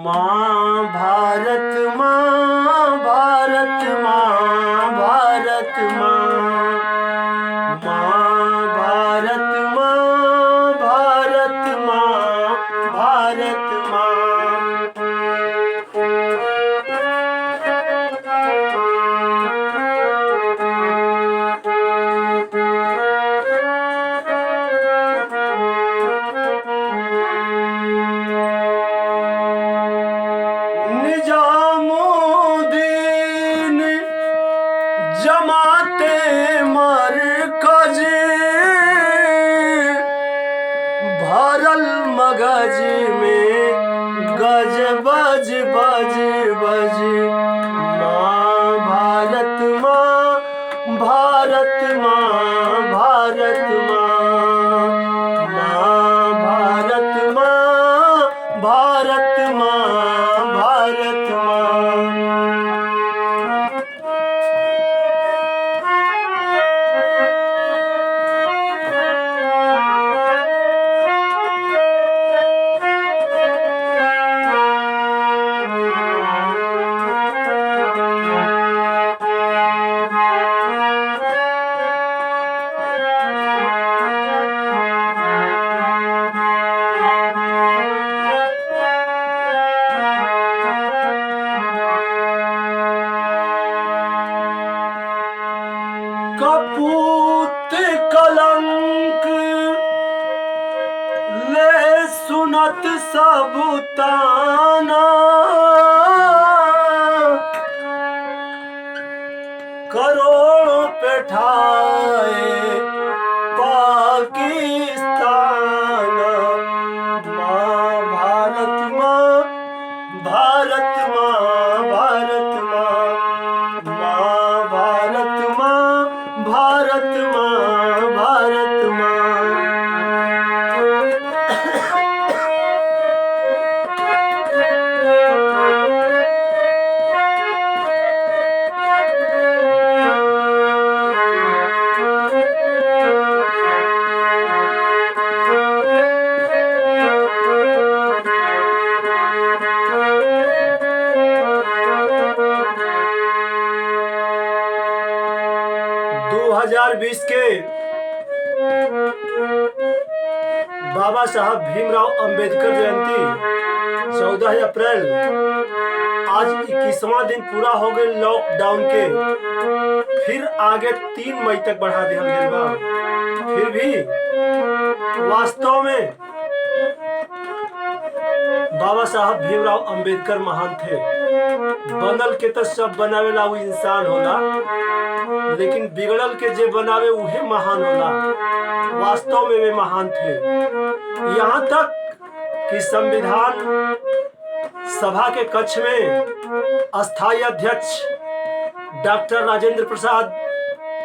माँ भारत माँ भारत माँ भारत माँ माँ भारत माँ भारत माँ भारत माँ निजामुद्दीन जमाते मरकज भरल मगज में गज बज बज बज माँ भारत माँ भारत माँ भारत माँ माँ भारत माँ भारत माँ भारत माँ कपूत कलंक ले सुनत सब ताना करोड़ों पे ठाए पाकिस्तान माँ भारत माँ भारत माँ भारत माँ माँ भारत माँ भारत माँ भारत माँ दो 2020 के बाबा साहब भीमराव अंबेडकर जयंती 14 अप्रैल आज 21वां दिन पूरा हो गए लॉकडाउन के। फिर आगे 3 मई तक बढ़ा दिया गया बा। फिर भी वास्तव में बाबा साहब भीमराव अंबेडकर महान थे। बनल के तो सब बनावेला वो इंसान होला, लेकिन बिगड़ल के जे बनावे उहे महान होला। वास्तव में वे महान थे। यहाँ तक कि संविधान सभा के कक्ष में अस्थायी अध्यक्ष डॉक्टर राजेंद्र प्रसाद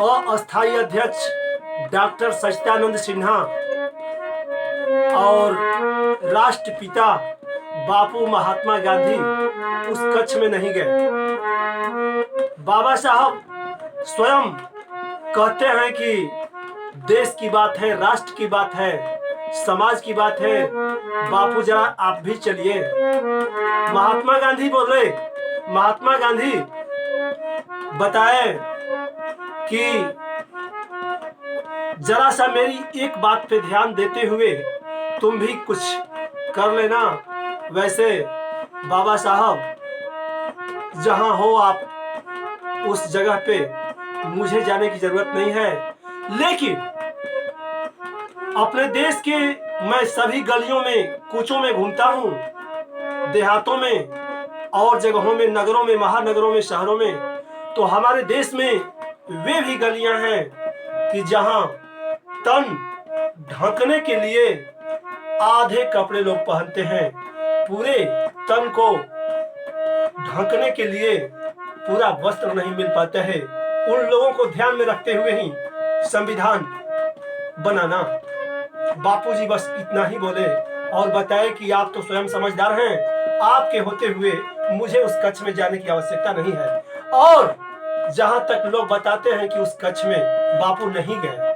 और अस्थायी अध्यक्ष डॉक्टर सच्चिदानंद सिन्हा और राष्ट्रपिता बापू महात्मा गांधी उस कक्ष में नहीं गए। बाबा साहब स्वयं कहते हैं कि देश की बात है, राष्ट्र की बात है, समाज की बात है, बापू जरा आप भी चलिए। महात्मा गांधी बोले, महात्मा गांधी बताए कि जरा सा मेरी एक बात पे ध्यान देते हुए तुम भी कुछ कर लेना। वैसे बाबा साहब जहां हो आप उस जगह पे मुझे जाने की जरूरत नहीं है, लेकिन अपने देश के मैं सभी गलियों में कूचों में घूमता हूँ, देहातों में और जगहों में, नगरों में, महानगरों में, शहरों में, तो हमारे देश में वे भी गलियां हैं कि जहां तन ढकने के लिए आधे कपड़े लोग पहनते हैं, पूरे तन को ढकने के लिए पूरा वस्त्र नहीं मिल पाता है। उन लोगों को ध्यान में रखते हुए ही संविधान बनाना। बापूजी बस इतना ही बोले और बताए कि आप तो स्वयं समझदार हैं, आपके होते हुए मुझे उस कक्ष में जाने की आवश्यकता नहीं है। और जहां तक लोग बताते हैं कि उस कक्ष में बापू नहीं गए,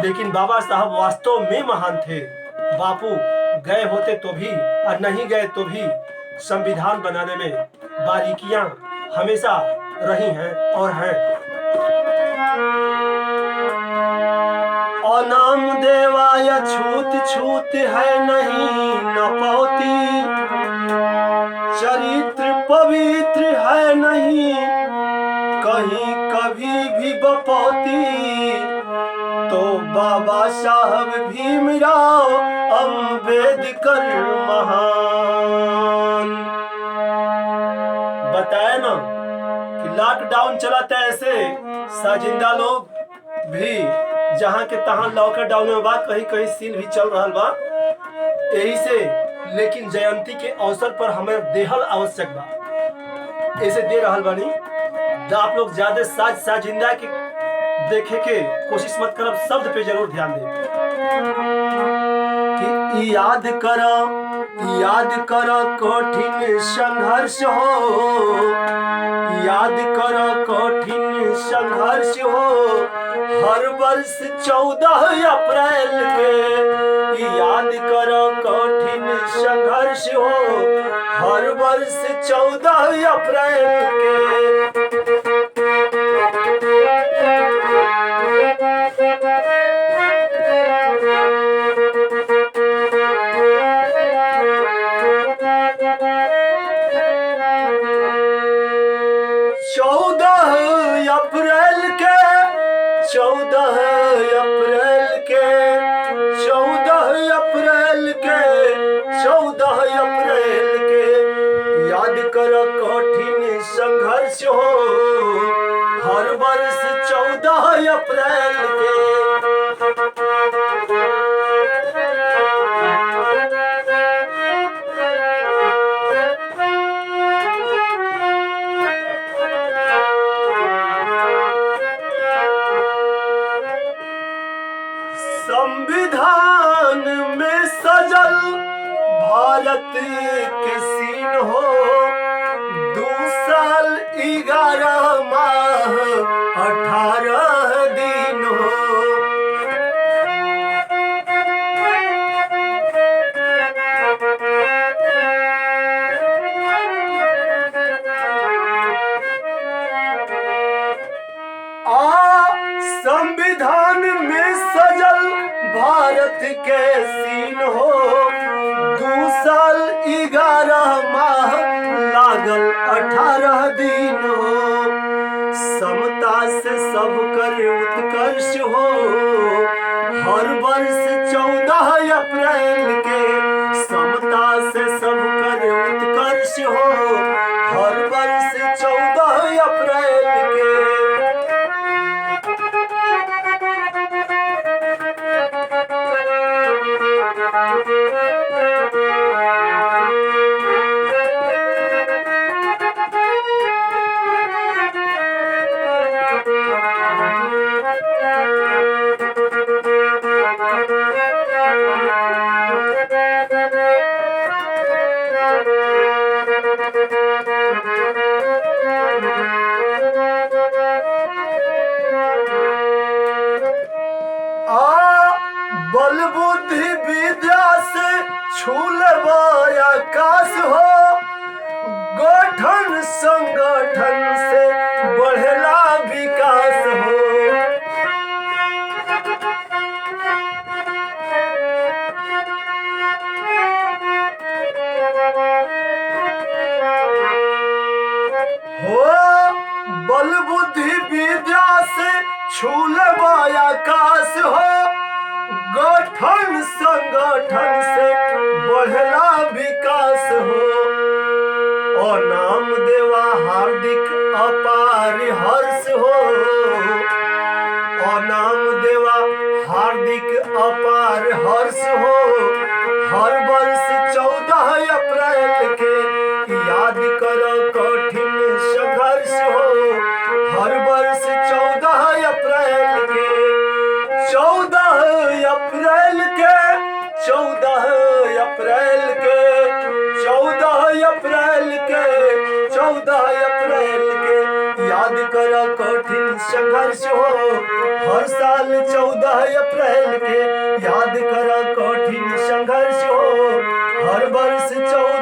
लेकिन बाबा साहब वास्तव में महान थे। बापू गए होते तो भी और नहीं गए तो भी संविधान बनाने में बारीकियां हमेशा रही हैं और हैं। और नाम देवाय छूत छूत है नहीं न पौती, चरित्र पवित्र है नहीं कहीं कभी भी बपौती। तो बाबा साहब भीमराव अंबेडकर महान। बताया ना कि लॉकडाउन चला था, ऐसे साजिंदा लोग भी जहां के तहां लॉकडाउन में बात कहीं कहीं सीन भी चल रहा बा यही से। लेकिन जयंती के अवसर पर हमें देहल आवश्यक बा, ऐसे दे रहल बानी। आप लोग ज्यादा साजिंदा के देखे के कोशिश मत करब, शब्द पे जरूर ध्यान दें कि याद कर कठिन संघर्ष हो, याद कर कठिन संघर्ष हो हर वर्ष 14 अप्रैल के। याद कर कठिन संघर्ष हो हर वर्ष 14 अप्रैल के। कठिन संघर्ष हो हर वर्ष 14 अप्रैल के। संविधान में सजल भारत के सीन हो 2 साल 11 माह 18 दिन हो। संविधान में सजल भारत के सीन हो 2 साल 11 माह लागल 18 दिन हो। समता से सब कर उत्कर्ष हो हर वर्ष 14 अप्रैल के। समता से सब कर उत्कर्ष हो हर वर्ष 14 अप्रैल के। बल बुद्धि विद्या से छूलेबा आकाश हो गठन संगठन से बढ़ेला विकास हो। बल बुद्धि विद्या से छूलेबा आकाश हो गठन संगठन से बढ़ला विकास हो। और नाम देवा हार्दिक अपार हर्ष हो। और नाम देवा हार्दिक अपार हर्ष हो हर वर्ष 14 अप्रैल के। याद करो कठिन संघर्ष हो हर वर्ष 14 अप्रैल के। 14 अप्रैल के 14 अप्रैल के 14 अप्रैल के 14 अप्रैल के। याद करो कठिन संघर्ष हो हर साल 14 अप्रैल के। याद करो कठिन संघर्ष हो हर वर्ष 14